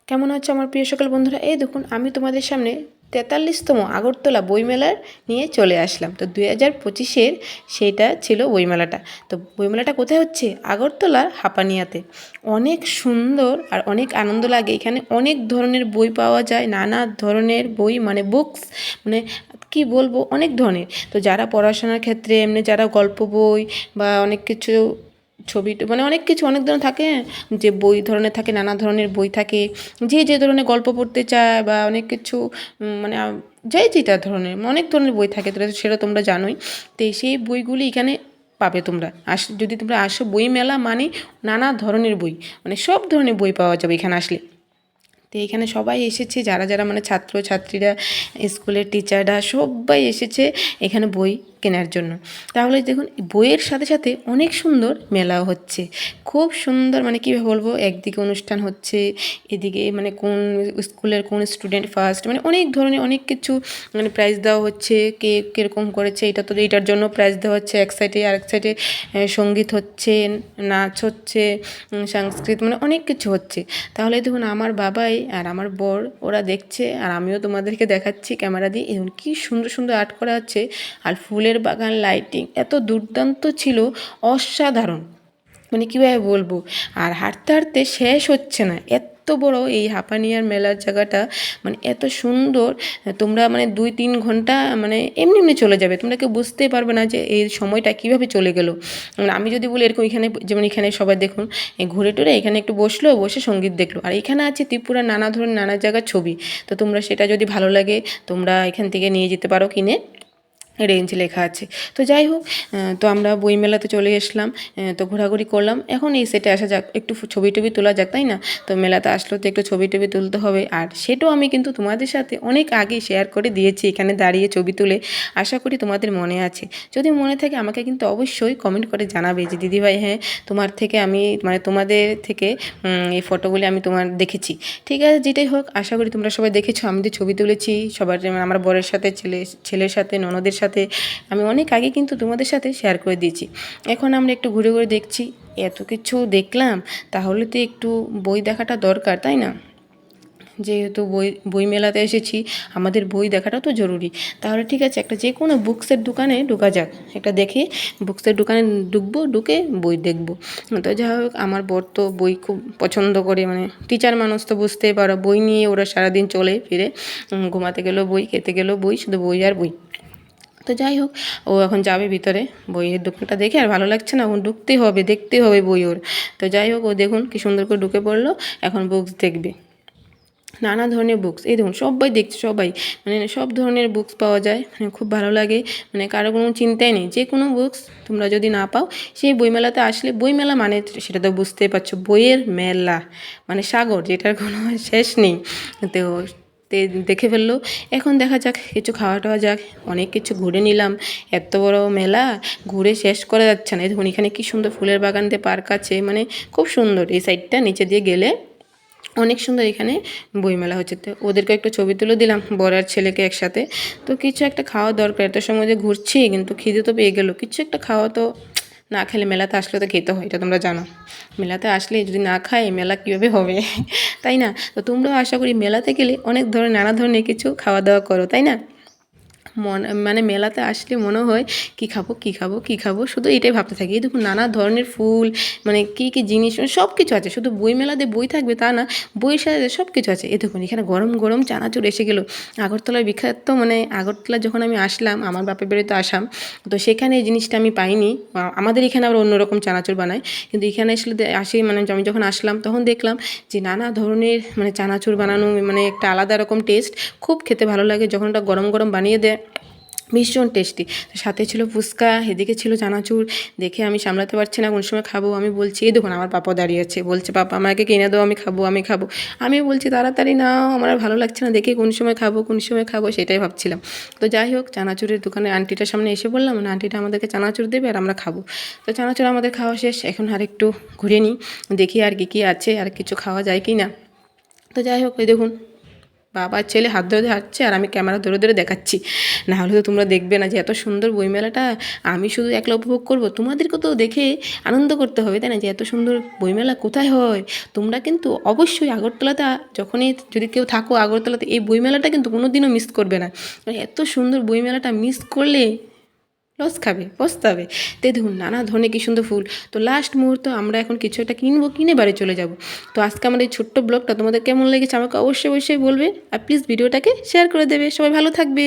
কেমন আছো আমার প্রিয় সকল বন্ধুরা? এই দেখুন আমি তোমাদের সামনে 43তম আগরতলা বইমেলার নিয়ে চলে আসলাম। তো 2025-এর সেটা ছিল বইমেলাটা। তো বইমেলাটা কোথায় হচ্ছে? আগরতলার হাপানিয়াতে। অনেক সুন্দর আর অনেক আনন্দ লাগে। এখানে অনেক ধরনের বই পাওয়া যায়, নানা ধরনের বই, মানে বুকস, মানে কি বলবো, অনেক ধরনের। তো যারা পড়াশোনার ক্ষেত্রে এমনি যারা গল্প বই বা অনেক কিছু ছবি, মানে অনেক কিছু অনেক ধরনের থাকে, যে বই ধরনের থাকে, নানা ধরনের বই থাকে, যে যে ধরনের গল্প পড়তে চায় বা অনেক কিছু মানে যে যেটা ধরনের অনেক ধরনের বই থাকে, তো সেটা তোমরা জানোই। তো সেই বইগুলি এখানে পাবে তোমরা। যদি তোমরা আসো, বই মেলা মানে নানা ধরনের বই, মানে সব ধরনের বই পাওয়া যাবে এখানে আসলে। তো এখানে সবাই এসেছে, যারা যারা মানে ছাত্র ছাত্রীরা, স্কুলের টিচাররা সবাই এসেছে এখানে বই কেনার জন্য। তাহলে দেখুন বইয়ের সাথে সাথে অনেক সুন্দর মেলাও হচ্ছে, খুব সুন্দর, মানে কীভাবে বলবো, একদিকে অনুষ্ঠান হচ্ছে, এদিকে মানে কোন স্কুলের কোন স্টুডেন্ট ফার্স্ট, মানে অনেক ধরনের অনেক কিছু, মানে প্রাইজ দেওয়া হচ্ছে, কে কীরকম করেছে, এটা তো এইটার জন্য প্রাইজ দেওয়া হচ্ছে। এক সাইডে আরেক সাইডে সঙ্গীত হচ্ছে, নাচ হচ্ছে, সংস্কৃত, মানে অনেক কিছু হচ্ছে। তাহলে দেখুন আমার বাবাই আর আমার বর ওরা দেখছে, আর আমিও তোমাদেরকে দেখাচ্ছি ক্যামেরা দিয়ে। এখন কি সুন্দর সুন্দর আর্ট করা আছে, আর ফুলের বাগান, লাইটিং এত দুর্দান্ত ছিল, অসাধারণ, মানে কীভাবে বলবো। আর হাঁটতে হাঁটতে শেষ হচ্ছে না, এত বড় এই হাপানিয়ার মেলার জায়গাটা, মানে এত সুন্দর। তোমরা মানে 2-3 ঘন্টা মানে এমনি এমনি চলে যাবে, তোমরা কেউ বুঝতেই পারবে না যে এই সময়টা কীভাবে চলে গেল। মানে আমি যদি বলি এরকম, এখানে যেমন এখানে সবাই দেখুন ঘুরে টুরে এখানে একটু বসলো, বসে সঙ্গীত দেখলো, আর এখানে আছে ত্রিপুরার নানা ধরনের নানা জায়গার ছবি। তো তোমরা সেটা যদি ভালো লাগে তোমরা এখান থেকে নিয়ে যেতে পারো কিনে, রেঞ্জ লেখা আছে। তো যাই হোক, তো আমরা বইমেলাতে চলে আসলাম, তো ঘোরাঘুরি করলাম। এখন এই সেটে আসা যাক, একটু ছবি টবি তোলা যাক, তাই না? তো মেলাতে আসলো তো একটু ছবি টবি তুলতে হবে, আর সেটাও আমি কিন্তু তোমাদের সাথে অনেক আগে শেয়ার করে দিয়েছি এখানে দাঁড়িয়ে ছবি তুলে। আশা করি তোমাদের মনে আছে। যদি মনে থাকে আমাকে কিন্তু অবশ্যই কমেন্ট করে জানাবে যে দিদিভাই, হ্যাঁ তোমার থেকে আমি, মানে তোমাদের থেকে এই ফটোগুলি আমি তোমার দেখেছি। ঠিক আছে, যেটাই হোক, আশা করি তোমরা সবাই দেখেছো আমি যে ছবি তুলেছি সবার, আমার বরের সাথে, ছেলের সাথে, ননদের সাথে। আমি অনেক আগে কিন্তু তোমাদের সাথে শেয়ার করে দিয়েছি। এখন আমরা একটু ঘুরে ঘুরে দেখছি, এত কিছু দেখলাম, তাহলে তো একটু বই দেখাটা দরকার, তাই না? যেহেতু বই মেলাতে এসেছি, আমাদের বই দেখাটাও তো জরুরি। তাহলে ঠিক আছে, একটা যে কোনো বুকসের দোকানে ঢোকা যাক, একটা দেখে বুকসের দোকানে ঢুকবো, ঢুকে বই দেখবো। তো যাই হোক, আমার বর তো বই খুব পছন্দ করে, মানে টিচার মানুষ তো বুঝতেই পারো, বই নিয়ে ওরা সারাদিন চলে ফিরে, ঘুমাতে গেলেও বই, খেতে গেলেও বই, শুধু বই আর বই। তো যাই হোক, ও এখন যাবে ভিতরে, বইয়ের দোকানটা দেখে আর ভালো লাগছে না, এখন ঢুকতেই হবে, দেখতে হবে বই ওর। তো যাই হোক, ও দেখুন কি সুন্দর করে ঢুকে পড়লো, এখন বুকস দেখবে, নানা ধরনের বুকস। এই দেখুন সবাই দেখছে, সবাই, মানে সব ধরনের বুকস পাওয়া যায়, মানে খুব ভালো লাগে, মানে কারো কোনো চিন্তাই নেই। যে কোনো বুকস তোমরা যদি না পাও, সেই বইমেলাতে আসলে, বইমেলা মানে সেটা তো বুঝতেই পারছো, বইয়ের মেলা, মানে সাগর, যেটার কোনো শেষ নেই। তো দেখে ফেললো। এখন দেখা যাক, কিছু খাওয়া টাওয়া যাক, অনেক কিছু ঘুরে নিলাম, এত বড় মেলা ঘুরে শেষ করা যাচ্ছে না। দেখুন এখানে কি সুন্দর ফুলের বাগান দিয়ে পার্ক আছে, মানে খুব সুন্দর। এই সাইডটা নিচে দিয়ে গেলে অনেক সুন্দর, এখানে বইমেলা হচ্ছে। তো ওদেরকে একটু ছবি তুলে দিলাম, বর আর ছেলেকে একসাথে। তো কিছু একটা খাওয়া দরকার, এত সময় যে ঘুরছি, কিন্তু খিদে তো পেয়ে গেলো, কিছু একটা খাওয়া তো, না খেলে, মেলাতে আসলে তো খেতে হয়, এটা তোমরা জানো। মেলাতে আসলে যদি না খাই মেলা কীভাবে হবে তাই না? তো তোমরাও আশা করি মেলাতে গেলে অনেক ধরনের, নানা ধরনের কিছু খাওয়া দাওয়া করো, তাই না? মানে মেলাতে আসলে মনে হয় কী খাবো কী খাবো কী খাবো, শুধু এটাই ভাবতে থাকি। এই দেখুন নানা ধরনের ফুল, মানে কী কী জিনিস, মানে সব কিছু আছে। শুধু বই মেলাতে বই থাকবে তা না, বইয়ের সাথে সব কিছু আছে। এই দেখুন এখানে গরম গরম চানাচুর এসে গেলো, আগরতলার বিখ্যাত, মানে আগরতলা যখন আমি আসলাম, আমার বাপের বাড়ি তো আসাম, তো সেখানে এই জিনিসটা আমি পাইনি। আমাদের এখানে আবার অন্যরকম চানাচুর বানায়, কিন্তু এখানে আসি, মানে আমি যখন আসলাম তখন দেখলাম যে নানা ধরনের, মানে চানাচুর বানানো, মানে একটা আলাদা রকম টেস্ট, খুব খেতে ভালো লাগে যখন ওটা গরম গরম বানিয়ে দেয়, ভীষণ টেস্টি। সাথে ছিল ফুচকা, এদিকে ছিল চানাচুর, দেখে আমি সামলাতে পারছি না, কোন সময় খাবো। আমি বলছি, এই দেখুন আমার পাপা দাঁড়িয়ে আছে, বলছে পাপা আমাকে কিনে দাও, আমি খাবো আমি খাবো। আমি বলছি তাড়াতাড়ি নাও, আমার আর ভালো লাগছে না দেখে, কোন সময় খাবো কোন সময় খাবো, সেটাই ভাবছিলাম। তো যাই হোক, চানাচুরের দোকানে আন্টিটার সামনে এসে বললাম, না আন্টিটা আমাদেরকে চানাচুর দেবে আর আমরা খাবো। তো চানাচুর আমাদের খাওয়া শেষ, এখন আর একটু ঘুরে নিই, দেখি আর কী কী আছে, আর কিছু খাওয়া যায় কি না। তো যাই হোক, এই দেখুন বাবা আর ছেলে হাত ধরে ধরে হাঁটছে আর আমি ক্যামেরা ধরে ধরে দেখাচ্ছি, না হলে তো তোমরা দেখবে না যে এত সুন্দর বইমেলাটা আমি শুধু একলা উপভোগ করবো, তোমাদেরকে তো দেখে আনন্দ করতে হবে, তাই না, যে এত সুন্দর বইমেলা কোথায় হয়। তোমরা কিন্তু অবশ্যই আগরতলাতে যখনই যদি কেউ থাকো আগরতলাতে, এই বইমেলাটা কিন্তু কোনো দিনও মিস করবে না। এত সুন্দর বইমেলাটা মিস করলে লস খাবে, পস্তাবে। তো দেখুন নানা ধরনের কী সুন্দর ফুল। তো লাস্ট মুহূর্ত আমরা এখন কিছু একটা কিনবো, কিনে বাড়ি চলে যাব। তো আজকে আমার এই ছোট্ট ব্লগটা তোমাদের কেমন লেগেছে আমাকে অবশ্যই অবশ্যই বলবে, আর প্লিজ ভিডিওটাকে শেয়ার করে দেবে। সবাই ভালো থাকবে।